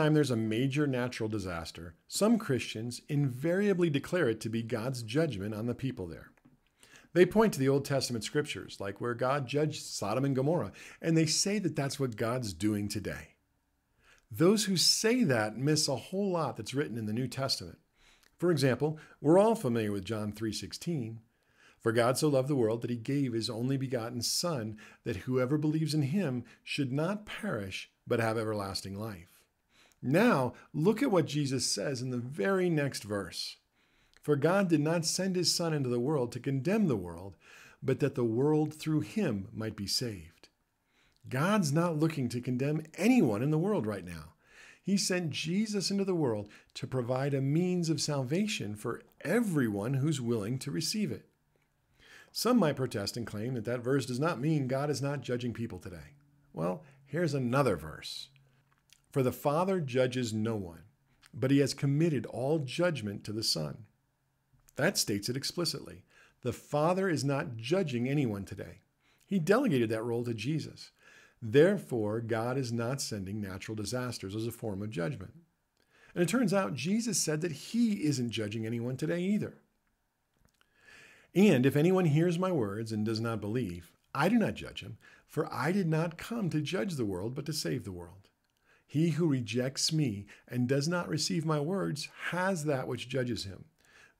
time there's a major natural disaster, some Christians invariably declare it to be God's judgment on the people there. They point to the Old Testament scriptures, like where God judged Sodom and Gomorrah, and they say that that's what God's doing today. Those who say that miss a whole lot that's written in the New Testament. For example, we're all familiar with John 3:16. For God so loved the world that he gave his only begotten Son, that whoever believes in him should not perish, but have everlasting life. Now, look at what Jesus says in the very next verse. For God did not send his Son into the world to condemn the world, but that the world through him might be saved. God's not looking to condemn anyone in the world right now. He sent Jesus into the world to provide a means of salvation for everyone who's willing to receive it. Some might protest and claim that that verse does not mean God is not judging people today. Well, here's another verse. For the Father judges no one, but he has committed all judgment to the Son. That states it explicitly. The Father is not judging anyone today. He delegated that role to Jesus. Therefore, God is not sending natural disasters as a form of judgment. And it turns out Jesus said that he isn't judging anyone today either. And if anyone hears my words and does not believe, I do not judge him, for I did not come to judge the world, but to save the world. He who rejects me and does not receive my words has that which judges him.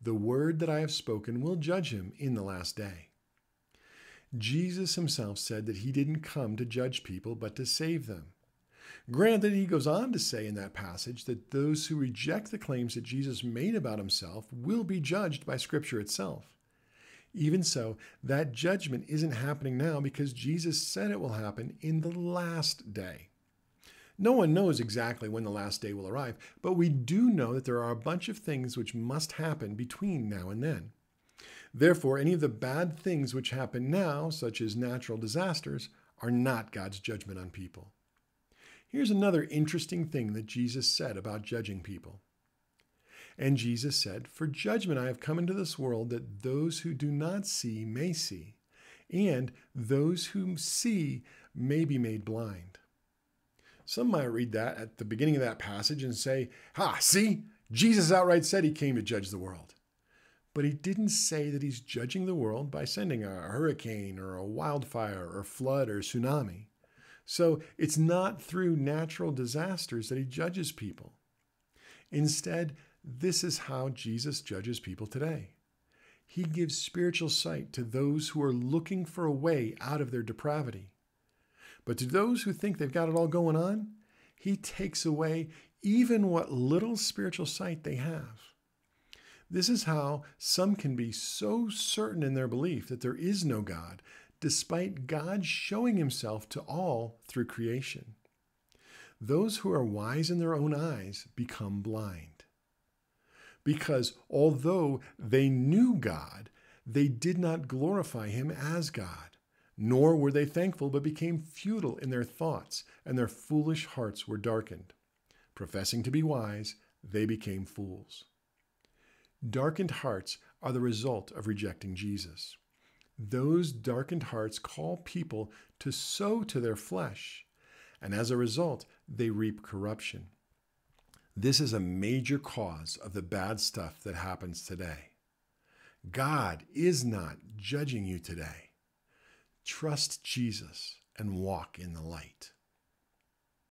The word that I have spoken will judge him in the last day. Jesus himself said that he didn't come to judge people, but to save them. Granted, he goes on to say in that passage that those who reject the claims that Jesus made about himself will be judged by Scripture itself. Even so, that judgment isn't happening now because Jesus said it will happen in the last day. No one knows exactly when the last day will arrive, but we do know that there are a bunch of things which must happen between now and then. Therefore, any of the bad things which happen now, such as natural disasters, are not God's judgment on people. Here's another interesting thing that Jesus said about judging people. And Jesus said, for judgment I have come into this world, that those who do not see may see, and those who see may be made blind. Some might read that at the beginning of that passage and say, see, Jesus outright said he came to judge the world. But he didn't say that he's judging the world by sending a hurricane or a wildfire or flood or tsunami. So it's not through natural disasters that he judges people. Instead, this is how Jesus judges people today. He gives spiritual sight to those who are looking for a way out of their depravity. But to those who think they've got it all going on, he takes away even what little spiritual sight they have. This is how some can be so certain in their belief that there is no God, despite God showing himself to all through creation. Those who are wise in their own eyes become blind. Because although they knew God, they did not glorify him as God, nor were they thankful, but became futile in their thoughts, and their foolish hearts were darkened. Professing to be wise, they became fools. Darkened hearts are the result of rejecting Jesus. Those darkened hearts call people to sow to their flesh, and as a result, they reap corruption. This is a major cause of the bad stuff that happens today. God is not judging you today. Trust Jesus and walk in the light.